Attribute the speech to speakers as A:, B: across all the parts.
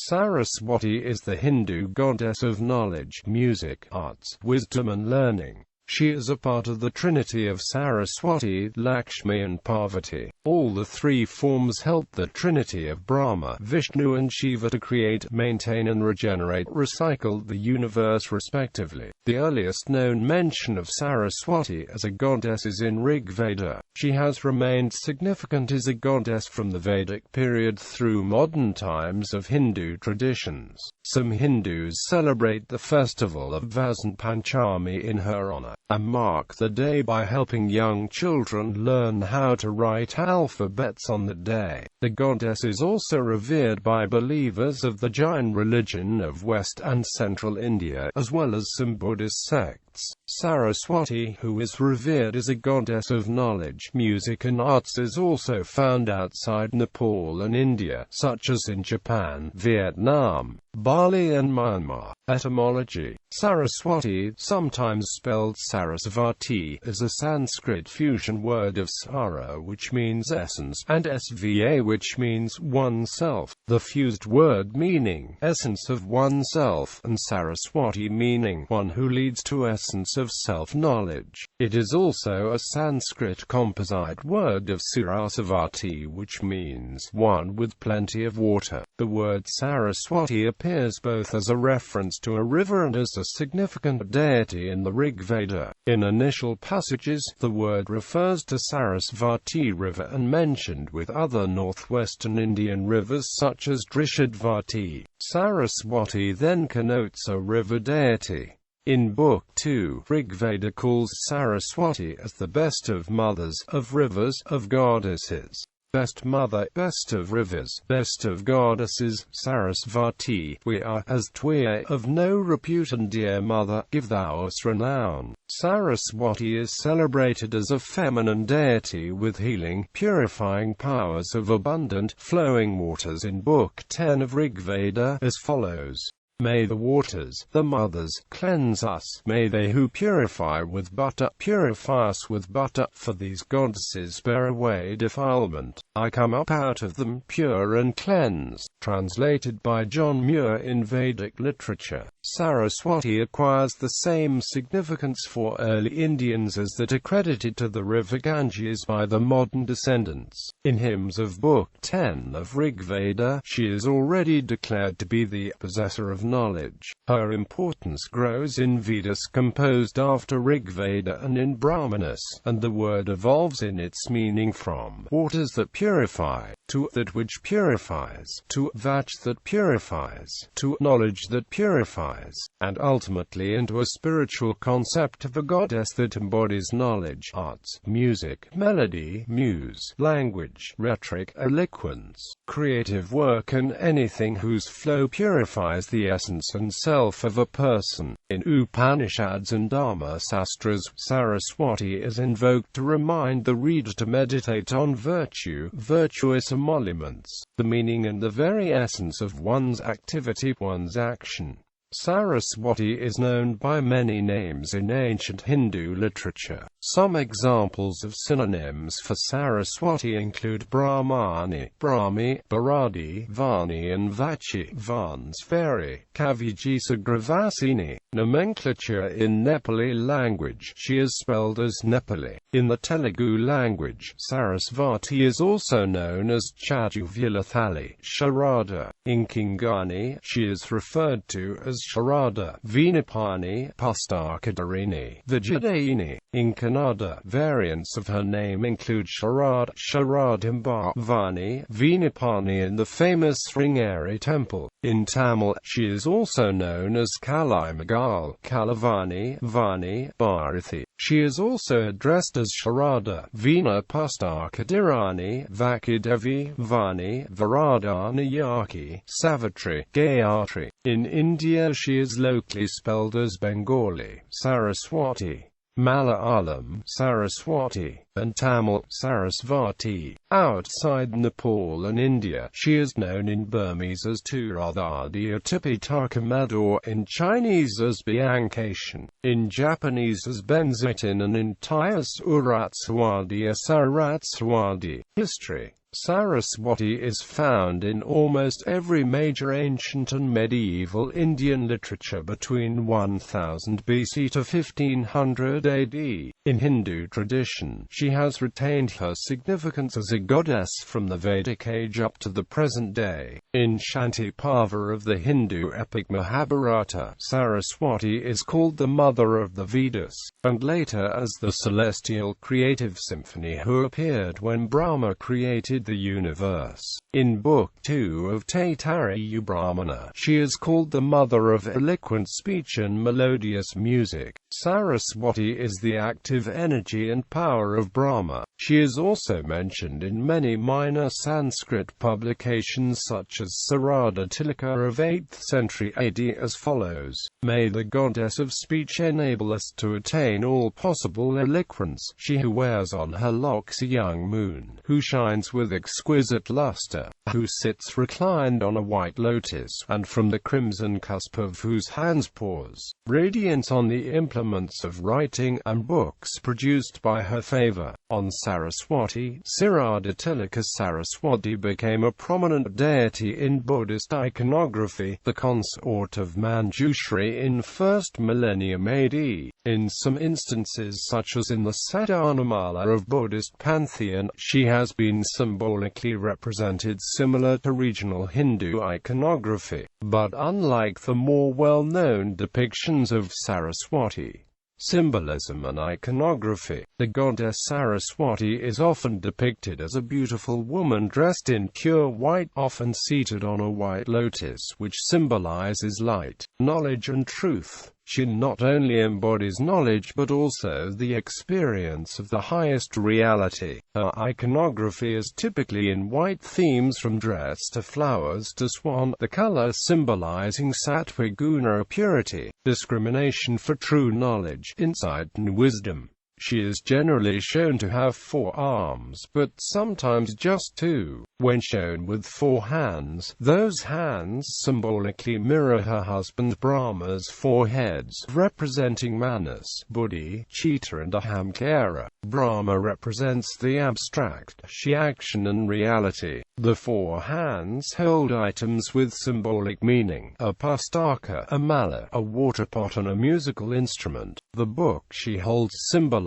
A: Saraswati is the Hindu goddess of knowledge, music, arts, wisdom and learning. She is a part of the trinity of Saraswati, Lakshmi and Parvati. All the three forms help the trinity of Brahma, Vishnu and Shiva to create, maintain and recycle the universe respectively. The earliest known mention of Saraswati as a goddess is in Rigveda. She has remained significant as a goddess from the Vedic period through modern times of Hindu traditions. Some Hindus celebrate the festival of Vasant Panchami in her honor, and mark the day by helping young children learn how to write alphabets on the day. The goddess is also revered by believers of the Jain religion of West and Central India, as well as some Buddhist sects. Saraswati, who is revered as a goddess of knowledge, music and arts, is also found outside Nepal and India, such as in Japan, Vietnam, Bali and Myanmar. Etymology: Saraswati, sometimes spelled Sarasvati, is a Sanskrit fusion word of Sara, which means essence, and Sva, which means oneself. The fused word meaning essence of oneself, and Saraswati meaning one who leads to essence of self-knowledge. It is also a Sanskrit composite word of Sarasvati, which means one with plenty of water. The word Saraswati appears both as a reference to a river and as a significant deity in the Rigveda. In initial passages, the word refers to Sarasvati River and mentioned with other northwestern Indian rivers such as Drishadvati. Saraswati then connotes a river deity. In Book 2, Rigveda calls Saraswati as the best of mothers, of rivers, of goddesses. Best mother, best of rivers, best of goddesses, Sarasvati, we are as Twiya, of no repute, and dear mother, give thou us renown. Saraswati is celebrated as a feminine deity with healing, purifying powers of abundant, flowing waters in Book 10 of Rigveda, as follows. May the waters, the mothers, cleanse us. May they who purify with butter, purify us with butter. For these goddesses bear away defilement. I come up out of them pure and cleansed. Translated by John Muir in Vedic literature. Saraswati acquires the same significance for early Indians as that accredited to the river Ganges by the modern descendants. In hymns of Book 10 of Rigveda, she is already declared to be the possessor of knowledge. Her importance grows in Vedas composed after Rigveda and in Brahmanas, and the word evolves in its meaning from waters that purify, to that which purifies, to vach that purifies, to knowledge that purifies, and ultimately into a spiritual concept of a goddess that embodies knowledge, arts, music, melody, muse, language, rhetoric, eloquence, creative work, and anything whose flow purifies the essence and self of a person. In Upanishads and Dharma Sastras, Saraswati is invoked to remind the reader to meditate on virtue, virtuous emoluments, the meaning and the very essence of one's activity, one's action. Saraswati is known by many names in ancient Hindu literature. Some examples of synonyms for Saraswati include Brahmani, Brahmi, Bharadi, Vani and Vachi, Vans Fairy, Kavijisagravasini. Nomenclature in Nepali language, she is spelled as Nepali. In the Telugu language, Sarasvati is also known as Chaduvyalathali, Sharada. In Kingani, she is referred to as Sharada, Vinapani, Pustakadarini, Vijayadayini. In Kannada, variants of her name include Sharad, Sharadamba, Vani, Vinapani and the famous Sringeri temple. In Tamil, she is also known as Kalaimagal, Kalavani, Vani, Bharathi. She is also addressed as Sharada, Veena Pustakadhirani, Vakidevi, Vani, Varadhanayaki, Savitri, Gayatri. In India she is locally spelled as Bengali, Saraswati, Malayalam, Saraswati, and Tamil, Sarasvati. Outside Nepal and India, she is known in Burmese as Turadhadi Tipitaka, or in Chinese as Biankation, in Japanese as Benzitin, and in Thai as Uratswadi Saratswadi. History. Saraswati is found in almost every major ancient and medieval Indian literature between 1000 BC to 1500 AD. In Hindu tradition, she has retained her significance as a goddess from the Vedic age up to the present day. In Shanti Parva of the Hindu epic Mahabharata, Saraswati is called the mother of the Vedas, and later as the celestial creative symphony who appeared when Brahma created the universe. In Book 2 of Taittiriya Brahmana, she is called the mother of eloquent speech and melodious music. Saraswati is the active energy and power of Brahma. She is also mentioned in many minor Sanskrit publications such as Sarada Tilaka of 8th century AD as follows: "May the goddess of speech enable us to attain all possible eloquence, she who wears on her locks a young moon, who shines with exquisite luster, who sits reclined on a white lotus, and from the crimson cusp of whose hands pours radiance on the implements of writing and books produced by her favor." On Saraswati, Sarada Tilaka Saraswati became a prominent deity in Buddhist iconography, the consort of Manjushri in 1st millennium AD. In some instances such as in the Sadhanamala of Buddhist pantheon, she has been symbolically represented similar to regional Hindu iconography, but unlike the more well-known depictions of Saraswati, symbolism and iconography, the goddess Saraswati is often depicted as a beautiful woman dressed in pure white, often seated on a white lotus, which symbolizes light, knowledge and truth. She not only embodies knowledge but also the experience of the highest reality. Her iconography is typically in white themes from dress to flowers to swan, the color symbolizing sattvic guna purity, discrimination for true knowledge, insight and wisdom. She is generally shown to have 4 arms, but sometimes just 2. When shown with 4 hands, those hands symbolically mirror her husband Brahma's 4 heads, representing Manas, Buddhi, Chitta and Ahamkara. Brahma represents the abstract, she action and reality. The 4 hands hold items with symbolic meaning: a pustaka, a mala, a water pot and a musical instrument. The book she holds symbolizes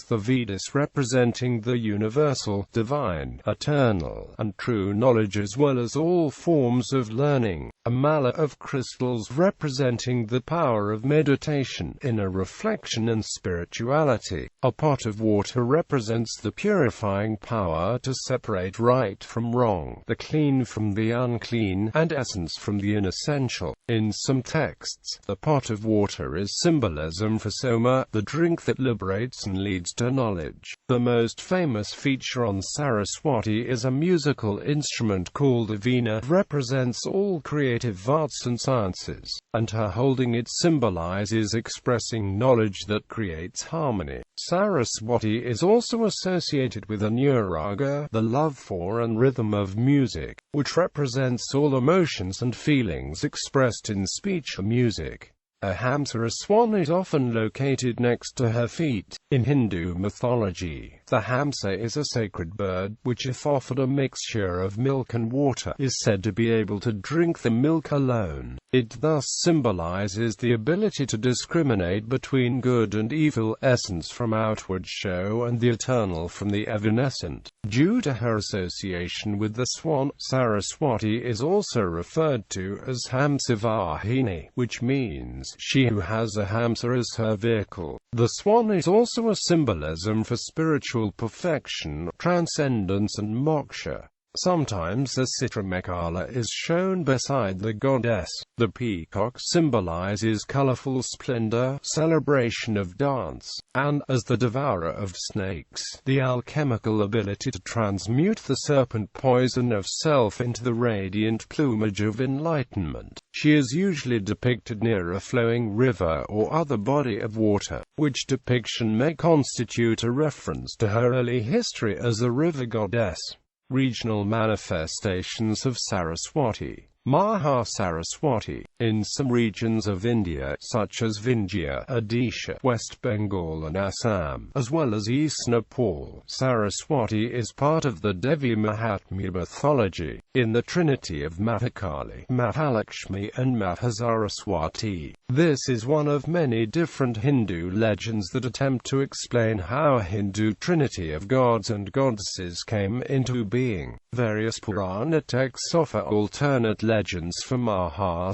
A: the Vedas, representing the universal, divine, eternal, and true knowledge as well as all forms of learning. A mala of crystals representing the power of meditation, inner reflection and spirituality. A pot of water represents the purifying power to separate right from wrong, the clean from the unclean, and essence from the inessential. In some texts, the pot of water is symbolism for soma, the drink that liberates and leads to knowledge. The most famous feature on Saraswati is a musical instrument called a veena. It represents all creative arts and sciences, and her holding it symbolizes expressing knowledge that creates harmony. Saraswati is also associated with anuraga, the love for and rhythm of music, which represents all emotions and feelings expressed in speech or music. A hamsa, a swan, is often located next to her feet. In Hindu mythology, the hamsa is a sacred bird, which if offered a mixture of milk and water, is said to be able to drink the milk alone. It thus symbolizes the ability to discriminate between good and evil, essence from outward show and the eternal from the evanescent. Due to her association with the swan, Saraswati is also referred to as Hamsavahini, which means she who has a hamsa as her vehicle. The swan is also a symbolism for spiritual perfection, transcendence and moksha. Sometimes a Citramekala is shown beside the goddess. The peacock symbolizes colorful splendor, celebration of dance, and, as the devourer of snakes, the alchemical ability to transmute the serpent poison of self into the radiant plumage of enlightenment. She is usually depicted near a flowing river or other body of water, which depiction may constitute a reference to her early history as a river goddess. Regional manifestations of Saraswati. Saraswati. In some regions of India, such as Vindhya, Odisha, West Bengal and Assam, as well as ISNI, Saraswati is part of the Devi Mahatmya mythology, in the trinity of Mahakali, Mahalakshmi and Saraswati. This is one of many different Hindu legends that attempt to explain how Hindu trinity of gods and goddesses came into being. Various Purana texts offer alternate legends for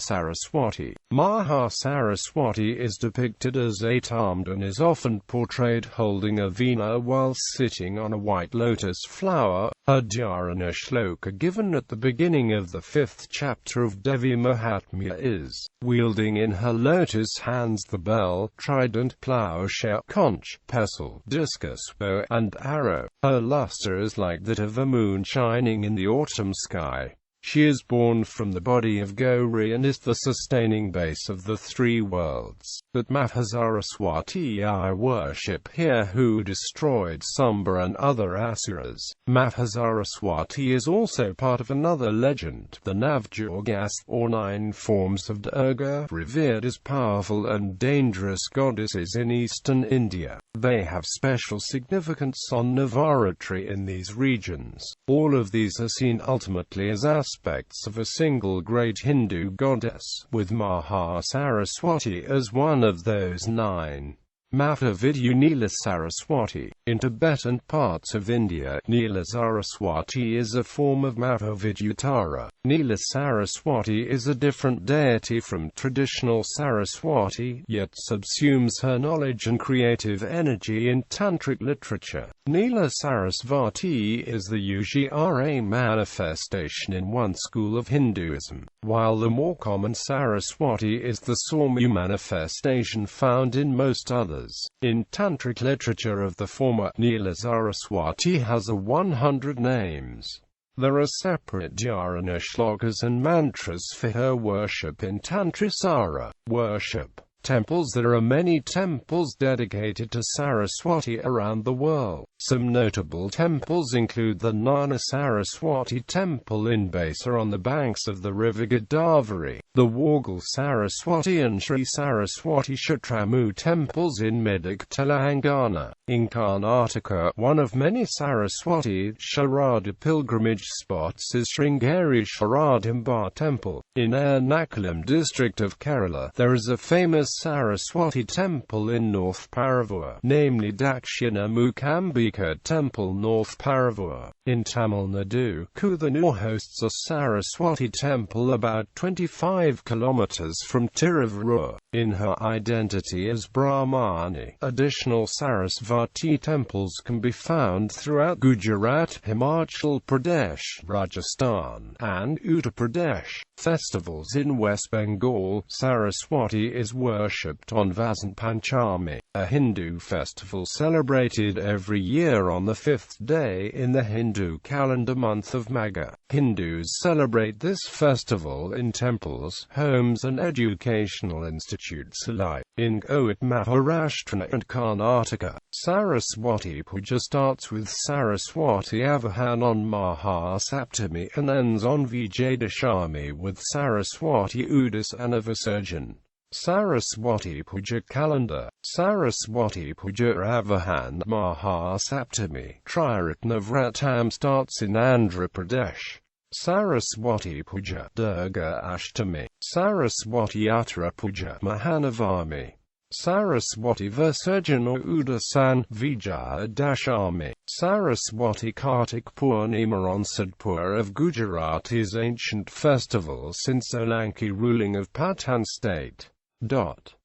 A: Saraswati. Saraswati is depicted as eight-armed and is often portrayed holding a veena while sitting on a white lotus flower. Her dhyana shloka given at the beginning of the 5th chapter of Devi Mahatmya is, wielding in her lotus hands the bell, trident, plowshare, conch, pestle, discus, bow, and arrow. Her luster is like that of a moon shining in the autumn sky. She is born from the body of Gauri and is the sustaining base of the three worlds. But Saraswati I worship here who destroyed Samba and other asuras. Saraswati is also part of another legend, the Navdurgas, or 9 forms of Durga, revered as powerful and dangerous goddesses in eastern India. They have special significance on Navaratri in these regions. All of these are seen ultimately as aspects of a single great Hindu goddess, with Saraswati as one of those 9. Mahavidya Nila Saraswati. In Tibetan parts of India, Nila Saraswati is a form of Mahavidyatara. Nila Saraswati is a different deity from traditional Saraswati, yet subsumes her knowledge and creative energy in tantric literature. Nila Saraswati is the Ujjara manifestation in one school of Hinduism, while the more common Saraswati is the Saumya manifestation found in most others. In tantric literature of the former, Nila Saraswati has 100 names. There are separate dhyana shlokas and mantras for her worship in Tantrisara worship. Temples. There are many temples dedicated to Saraswati around the world. Some notable temples include the Nana Saraswati Temple in Baisa on the banks of the river Godavari, the Wargal Saraswati and Sri Saraswati Kshetramu temples in Medak, Telangana. In Karnataka, one of many Saraswati Sharada pilgrimage spots is Sringeri Sharadamba Temple. In Ernakulam district of Kerala, there is a famous Saraswati temple in North Paravur, namely Dakshina Mukambika Temple North Paravur. In Tamil Nadu, Kudanur hosts a Saraswati temple about 25 kilometers from Tiruvallur. In her identity as Brahmani, additional Sarasvati temples can be found throughout Gujarat, Himachal Pradesh, Rajasthan, and Uttar Pradesh. Festivals. In West Bengal, Saraswati is worshipped on Vasant Panchami, a Hindu festival celebrated every year on the 5th day in the Hindu calendar month of Magha. Hindus celebrate this festival in temples, homes and educational institutes alike. In Goa, Maharashtra and Karnataka, Saraswati Puja starts with Saraswati Avahan on Mahasaptami and ends on Vijayadashami with Saraswati Udasana Visarjan. Saraswati Puja calendar. Saraswati Puja Avahan Mahasaptami Triratnavratam starts in Andhra Pradesh. Saraswati Puja Durga Ashtami. Saraswati Uttara Puja Mahanavami. Saraswati Visarjan or Udasan Vijayadashami. Saraswati Kartik Purnima on Sadhpur of Gujarat is ancient festival since Solanki ruling of Patan state.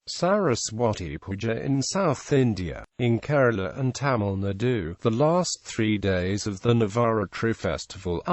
A: Saraswati Puja in South India. In Kerala and Tamil Nadu, the last 3 days of the Navaratri festival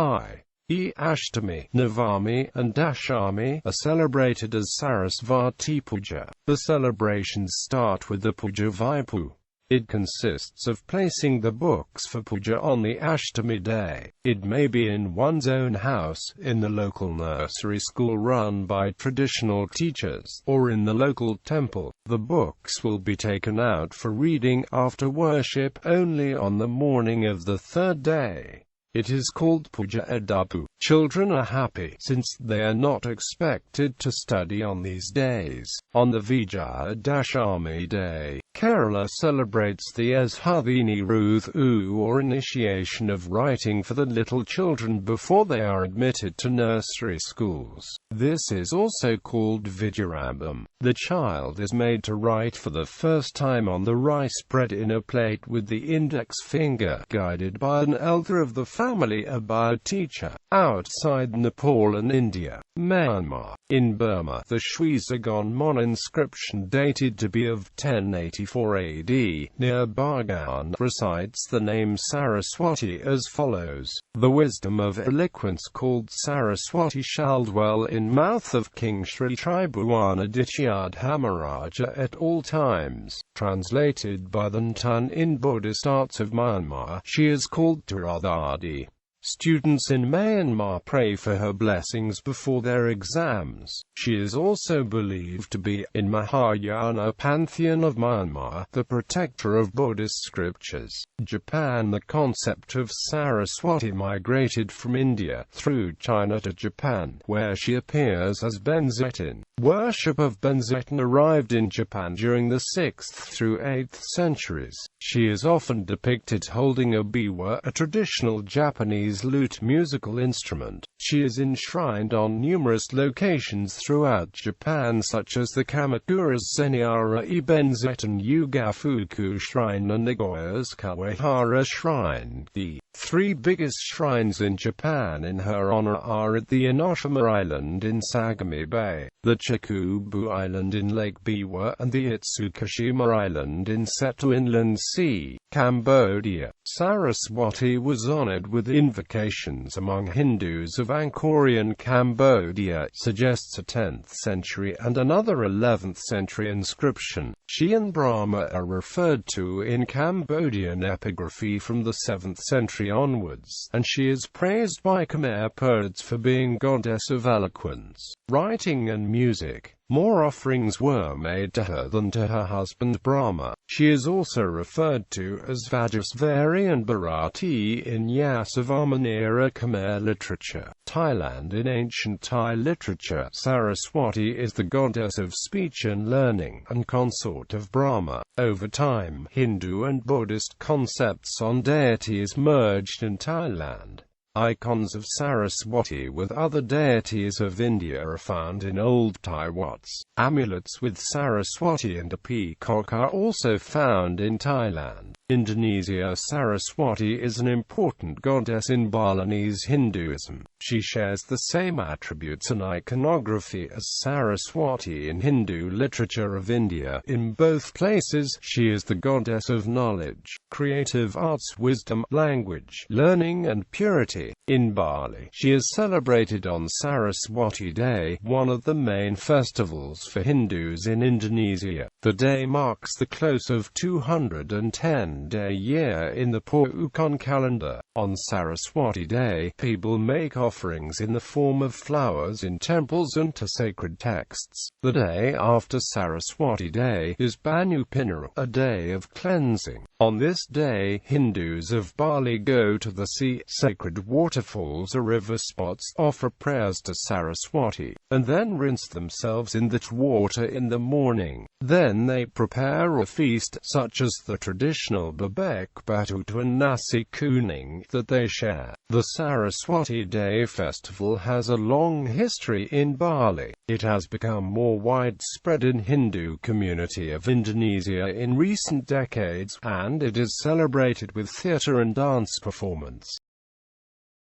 A: Ashtami, Navami, and Dashami are celebrated as Sarasvati Puja. The celebrations start with the Puja Vaipu. It consists of placing the books for puja on the Ashtami day. It may be in one's own house, in the local nursery school run by traditional teachers, or in the local temple. The books will be taken out for reading after worship only on the morning of the 3rd day. It is called Puja Adapu. Children are happy, since they are not expected to study on these days. On the Vijayadashami day, Kerala celebrates the Ashadini Ruthu, or initiation of writing for the little children before they are admitted to nursery schools. This is also called Vijayarambam. The child is made to write for the first time on the rice bread in a plate with the index finger, guided by an elder of the family or by a teacher. Outside Nepal and India, Myanmar, in Burma, the Shwesagon inscription dated to be of 1084 AD, near Bargan, recites the name Saraswati as follows: "The wisdom of eloquence called Saraswati shall dwell in mouth of King Sri Tribhuwanaditya Dhamaraja at all times." Translated by the Ntun in Buddhist Arts of Myanmar, she is called Tiradadi. Students in Myanmar pray for her blessings before their exams. She is also believed to be, in Mahayana pantheon of Myanmar, the protector of Buddhist scriptures. Japan. The concept of Saraswati migrated from India, through China to Japan, where she appears as Benzetin. Worship of Benzetin arrived in Japan during the 6th through 8th centuries. She is often depicted holding a biwa, a traditional Japanese lute musical instrument. She is enshrined on numerous locations throughout Japan, such as the Kamakura's Seniara Benzetin Yugafuku Shrine and Nagoya's Kawahara Shrine. The three biggest shrines in Japan in her honor are at the Enoshima Island in Sagami Bay, the Chikubu Island in Lake Biwa, and the Itsukushima Island in Seto Inland Sea, Cambodia. Saraswati was honored with invocations among Hindus of Angkorian Cambodia, suggests a 10th century and another 11th century inscription. She and Brahma are referred to in Cambodian epigraphy from the 7th century onwards, and she is praised by Khmer poets for being goddess of eloquence, writing and music. More offerings were made to her than to her husband Brahma. She is also referred to as Vajasvari and Bharati in Yasavarman-era Khmer literature. Thailand. In ancient Thai literature, Saraswati is the goddess of speech and learning, and consort of Brahma. Over time, Hindu and Buddhist concepts on deities merged in Thailand. Icons of Saraswati with other deities of India are found in old Thai wats. Amulets with Saraswati and a peacock are also found in Thailand. Indonesia. Saraswati is an important goddess in Balinese Hinduism. She shares the same attributes and iconography as Saraswati in Hindu literature of India. In both places, she is the goddess of knowledge, creative arts, wisdom, language, learning and purity. In Bali, she is celebrated on Saraswati Day, one of the main festivals for Hindus in Indonesia. The day marks the close of 210-day year in the Purukon calendar. On Saraswati Day, people make offerings in the form of flowers in temples and to sacred texts. The day after Saraswati Day is Banu Pinara, a day of cleansing. On this day, Hindus of Bali go to the sea, sacred waterfalls or river spots, offer prayers to Saraswati, and then rinse themselves in that water in the morning. Then they prepare a feast, such as the traditional bebek batut and nasi kuning, that they share. The Saraswati Day festival has a long history in Bali. It has become more widespread in Hindu community of Indonesia in recent decades, and it is celebrated with theatre and dance performance.